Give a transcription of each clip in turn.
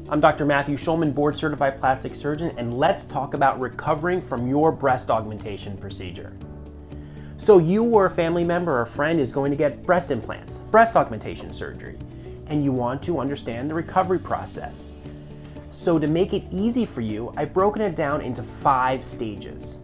I'm Dr. Matthew Schulman, board certified plastic surgeon, and let's talk about recovering from your breast augmentation procedure. So you or a family member or friend is going to get breast implants, breast augmentation surgery, and you want to understand the recovery process. So to make it easy for you, I've broken it down into 5 stages.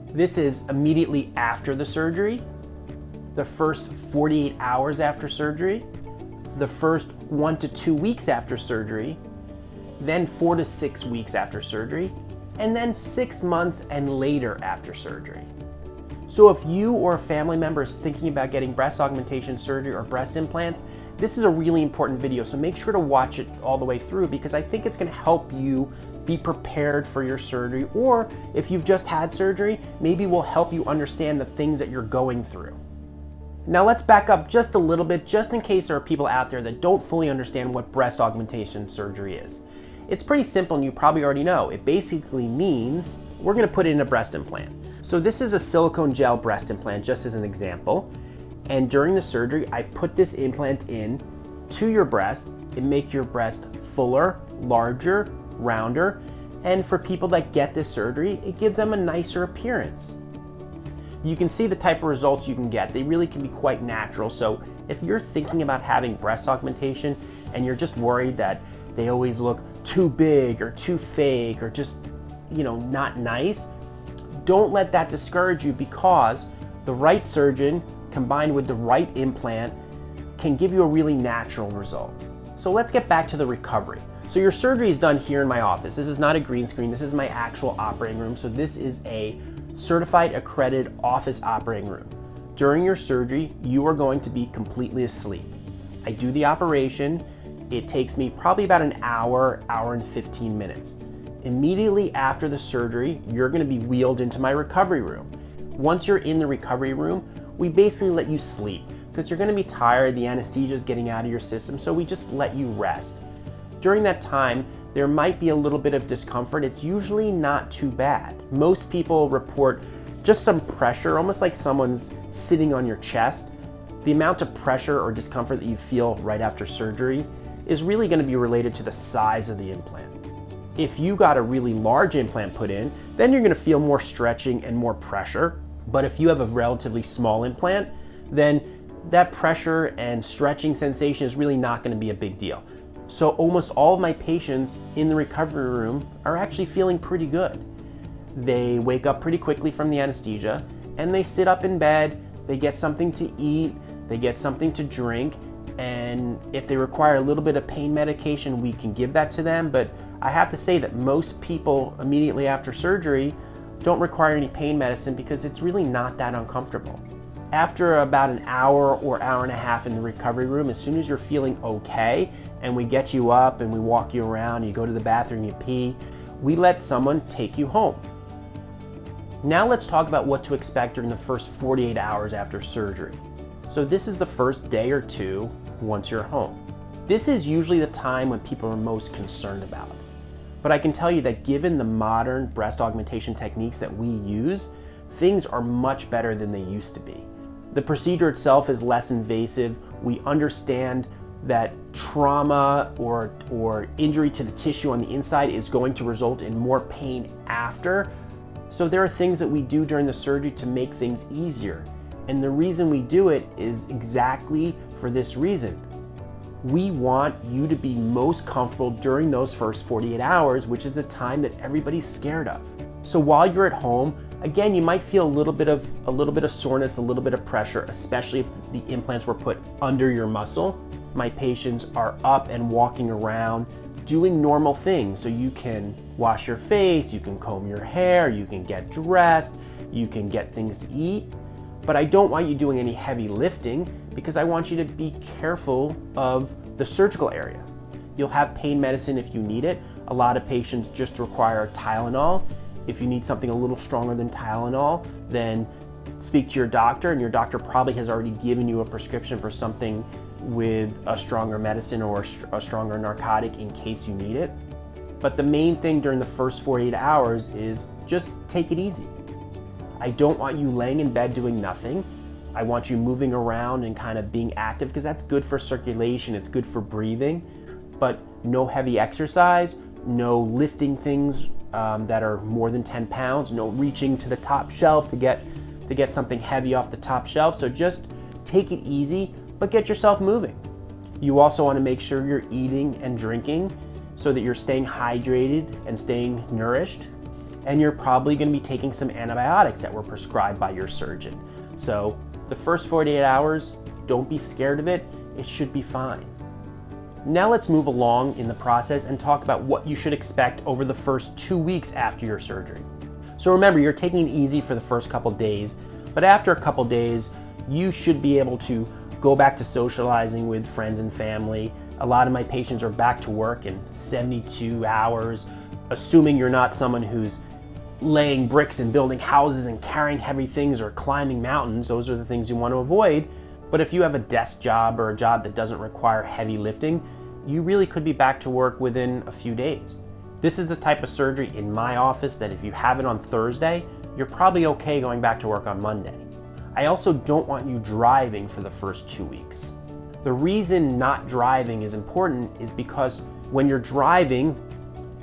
This is immediately after the surgery, the first 48 hours after surgery, the first 1 to 2 weeks after surgery, then 4 to 6 weeks after surgery, and then 6 months and later after surgery. So if you or a family member is thinking about getting breast augmentation surgery or breast implants, this is a really important video, so make sure to watch it all the way through because I think it's going to help you be prepared for your surgery, or if you've just had surgery, maybe will help you understand the things that you're going through. Now let's back up just a little bit, just in case there are people out there that don't fully understand what breast augmentation surgery is. It's pretty simple and you probably already know. It basically means we're going to put in a breast implant. So this is a silicone gel breast implant, just as an example. And during the surgery, I put this implant in to your breast. It makes your breast fuller, larger, rounder. And for people that get this surgery, it gives them a nicer appearance. You can see the type of results you can get. They really can be quite natural. So if you're thinking about having breast augmentation and you're just worried that they always look too big or too fake or just, not nice, don't let that discourage you because the right surgeon combined with the right implant can give you a really natural result. So let's get back to the recovery. So your surgery is done here in my office. This is not a green screen. This is my actual operating room. So this is a certified accredited office operating room. During your surgery, you are going to be completely asleep. I do the operation. It takes me probably about an hour and 15 minutes. Immediately after the surgery, you're going to be wheeled into my recovery room. Once you're in the recovery room, we basically let you sleep because you're going to be tired, the anesthesia is getting out of your system, so we just let you rest. During that time, there might be a little bit of discomfort. It's usually not too bad. Most people report just some pressure, almost like someone's sitting on your chest. The amount of pressure or discomfort that you feel right after surgery is really going to be related to the size of the implant. If you got a really large implant put in, then you're going to feel more stretching and more pressure. But if you have a relatively small implant, then that pressure and stretching sensation is really not going to be a big deal. So almost all of my patients in the recovery room are actually feeling pretty good. They wake up pretty quickly from the anesthesia and they sit up in bed, they get something to eat, they get something to drink, and if they require a little bit of pain medication, we can give that to them. But I have to say that most people immediately after surgery don't require any pain medicine because it's really not that uncomfortable. After about an hour or hour and a half in the recovery room, as soon as you're feeling okay and we get you up and we walk you around, you go to the bathroom, you pee, we let someone take you home. Now let's talk about what to expect during the first 48 hours after surgery. So this is the first day or two once you're home. This is usually the time when people are most concerned about. But I can tell you that given the modern breast augmentation techniques that we use, things are much better than they used to be. The procedure itself is less invasive. We understand that trauma or injury to the tissue on the inside is going to result in more pain after. So there are things that we do during the surgery to make things easier. And the reason we do it is exactly for this reason. We want you to be most comfortable during those first 48 hours, which is the time that everybody's scared of. So while you're at home, again, you might feel a little bit of soreness, a little bit of pressure, especially if the implants were put under your muscle. My patients are up and walking around doing normal things. So you can wash your face, you can comb your hair, you can get dressed, you can get things to eat. But I don't want you doing any heavy lifting because I want you to be careful of the surgical area. You'll have pain medicine if you need it. A lot of patients just require Tylenol. If you need something a little stronger than Tylenol, then speak to your doctor, and your doctor probably has already given you a prescription for something with a stronger medicine or a stronger narcotic in case you need it. But the main thing during the first 48 hours is just take it easy. I don't want you laying in bed doing nothing. I want you moving around and kind of being active because that's good for circulation, it's good for breathing. but no heavy exercise, no lifting things that are more than 10 pounds, no reaching to the top shelf to get something heavy off the top shelf. So just take it easy, but get yourself moving. You also want to make sure you're eating and drinking so that you're staying hydrated and staying nourished. And you're probably going to be taking some antibiotics that were prescribed by your surgeon. So the first 48 hours, don't be scared of it. It should be fine. Now let's move along in the process and talk about what you should expect over the first 2 weeks after your surgery. So remember, you're taking it easy for the first couple days, but after a couple days, you should be able to go back to socializing with friends and family. A lot of my patients are back to work in 72 hours, assuming you're not someone who's laying bricks and building houses and carrying heavy things or climbing mountains. Those are the things you want to avoid. But if you have a desk job or a job that doesn't require heavy lifting, you really could be back to work within a few days. This is the type of surgery in my office that if you have it on Thursday, you're probably okay going back to work on Monday. I also don't want you driving for the first 2 weeks. The reason not driving is important is because when you're driving,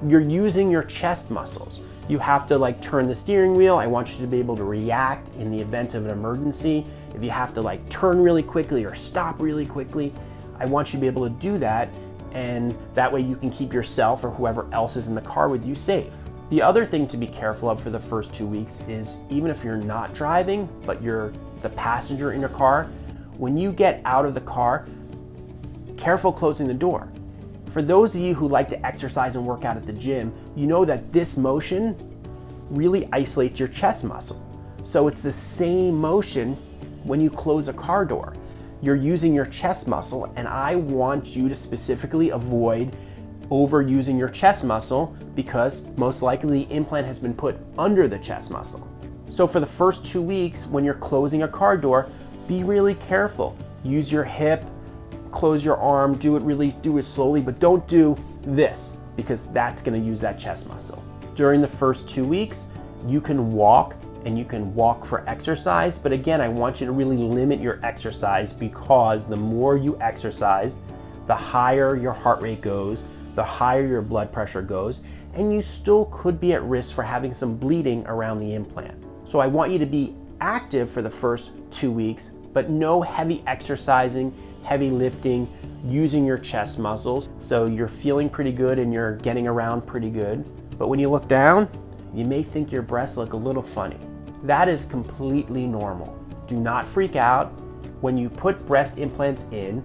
you're using your chest muscles. You have to turn the steering wheel. I want you to be able to react in the event of an emergency. If you have to turn really quickly or stop really quickly, I want you to be able to do that, and that way you can keep yourself or whoever else is in the car with you safe. The other thing to be careful of for the first 2 weeks is even if you're not driving, but you're the passenger in your car, when you get out of the car, careful closing the door. For those of you who like to exercise and work out at the gym, you know that this motion really isolates your chest muscle. So it's the same motion when you close a car door. You're using your chest muscle, and I want you to specifically avoid overusing your chest muscle because most likely the implant has been put under the chest muscle. So for the first 2 weeks, when you're closing a car door, be really careful. Use your hip, close your arm, do it slowly, but don't do this because that's going to use that chest muscle. During the first 2 weeks, you can walk and you can walk for exercise, but again, I want you to really limit your exercise because the more you exercise, the higher your heart rate goes, the higher your blood pressure goes, and you still could be at risk for having some bleeding around the implant. So I want you to be active for the first 2 weeks, but no heavy exercising, heavy lifting, using your chest muscles. So you're feeling pretty good and you're getting around pretty good. But when you look down, you may think your breasts look a little funny. That is completely normal. Do not freak out. When you put breast implants in,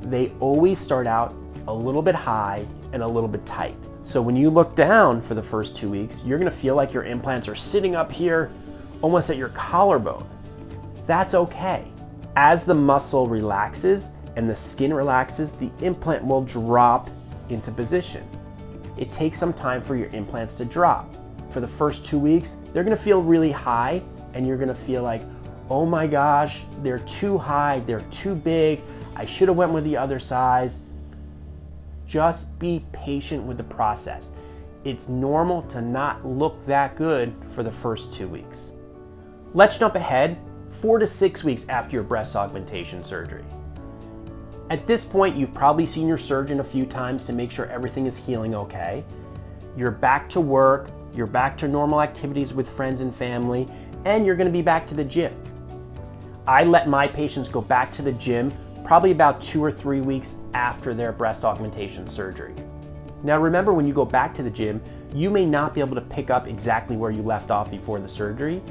they always start out a little bit high and a little bit tight. So when you look down for the first 2 weeks, you're gonna feel like your implants are sitting up here almost at your collarbone. That's okay. As the muscle relaxes and the skin relaxes, the implant will drop into position. It takes some time for your implants to drop. For the first 2 weeks, they're gonna feel really high and you're gonna feel like, oh my gosh, they're too high, they're too big, I should have went with the other size. Just be patient with the process. It's normal to not look that good for the first 2 weeks. Let's jump ahead 4 to 6 weeks after your breast augmentation surgery. At this point, you've probably seen your surgeon a few times to make sure everything is healing okay. You're back to work, you're back to normal activities with friends and family, and you're gonna be back to the gym. I let my patients go back to the gym probably about 2 or 3 weeks after their breast augmentation surgery. Now remember, when you go back to the gym, you may not be able to pick up exactly where you left off before the surgery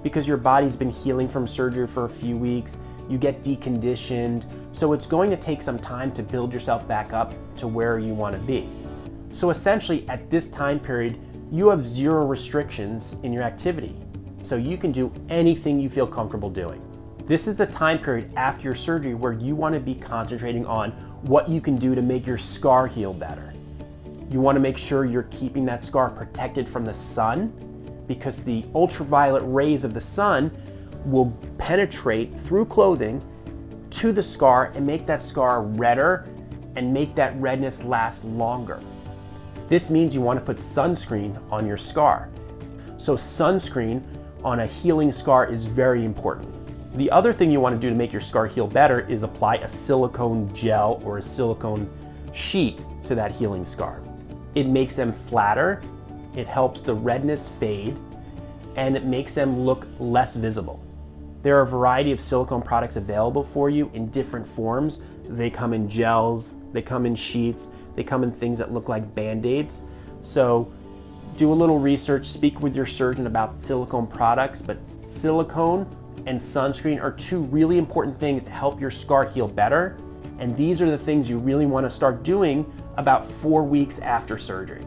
because your body's been healing from surgery for a few weeks, you get deconditioned, so it's going to take some time to build yourself back up to where you want to be. So essentially at this time period, you have 0 restrictions in your activity, so you can do anything you feel comfortable doing. This is the time period after your surgery where you want to be concentrating on what you can do to make your scar heal better. You want to make sure you're keeping that scar protected from the sun because the ultraviolet rays of the sun will penetrate through clothing to the scar and make that scar redder and make that redness last longer. This means you want to put sunscreen on your scar. So sunscreen on a healing scar is very important. The other thing you want to do to make your scar heal better is apply a silicone gel or a silicone sheet to that healing scar. It makes them flatter, it helps the redness fade, and it makes them look less visible. There are a variety of silicone products available for you in different forms. They come in gels, they come in sheets, they come in things that look like Band-Aids. So do a little research, speak with your surgeon about silicone products, but silicone and sunscreen are two really important things to help your scar heal better. And these are the things you really want to start doing about 4 weeks after surgery.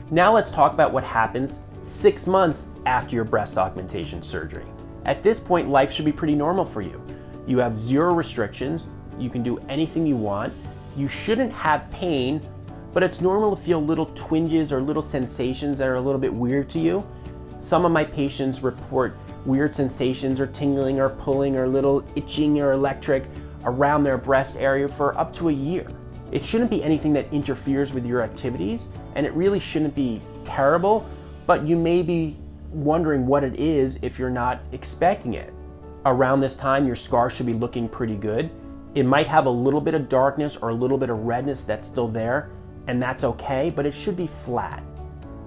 Now let's talk about what happens 6 months after your breast augmentation surgery. At this point, life should be pretty normal for you. You have zero restrictions, you can do anything you want, you shouldn't have pain, but it's normal to feel little twinges or little sensations that are a little bit weird to you. Some of my patients report weird sensations or tingling or pulling or little itching or electric around their breast area for up to a year. It shouldn't be anything that interferes with your activities, and it really shouldn't be terrible, but you may be wondering what it is if you're not expecting it. Around this time, your scar should be looking pretty good. It might have a little bit of darkness or a little bit of redness that's still there, and that's okay, but it should be flat.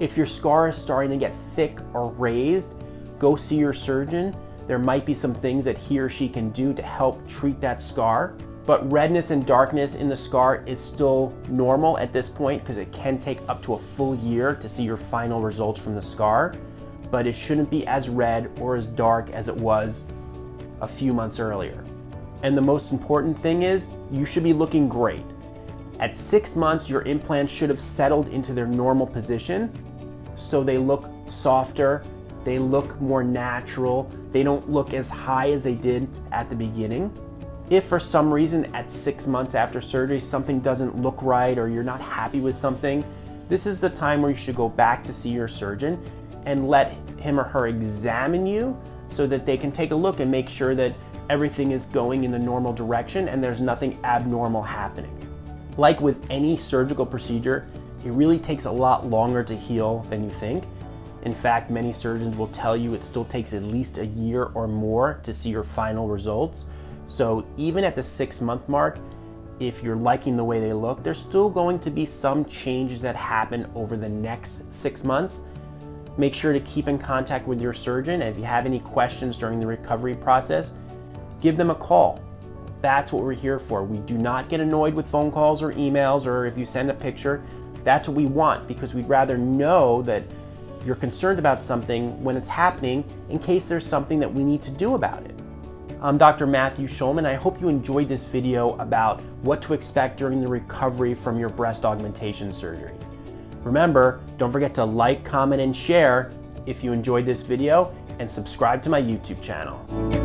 If your scar is starting to get thick or raised, go see your surgeon. There might be some things that he or she can do to help treat that scar. But redness and darkness in the scar is still normal at this point because it can take up to a full year to see your final results from the scar, but it shouldn't be as red or as dark as it was a few months earlier. And the most important thing is you should be looking great. At 6 months, your implants should have settled into their normal position, so they look softer, they look more natural, they don't look as high as they did at the beginning. If for some reason at 6 months after surgery something doesn't look right or you're not happy with something, this is the time where you should go back to see your surgeon and let him or her examine you so that they can take a look and make sure that everything is going in the normal direction and there's nothing abnormal happening. Like with any surgical procedure, it really takes a lot longer to heal than you think. In fact, many surgeons will tell you it still takes at least a year or more to see your final results. So even at the 6 month mark, if you're liking the way they look, there's still going to be some changes that happen over the next 6 months. Make sure to keep in contact with your surgeon, and if you have any questions during the recovery process, give them a call. That's what we're here for. We do not get annoyed with phone calls or emails, or if you send a picture. That's what we want, because we'd rather know that you're concerned about something when it's happening in case there's something that we need to do about it. I'm Dr. Matthew Schulman. I hope you enjoyed this video about what to expect during the recovery from your breast augmentation surgery. Remember, don't forget to like, comment, and share if you enjoyed this video, and subscribe to my YouTube channel.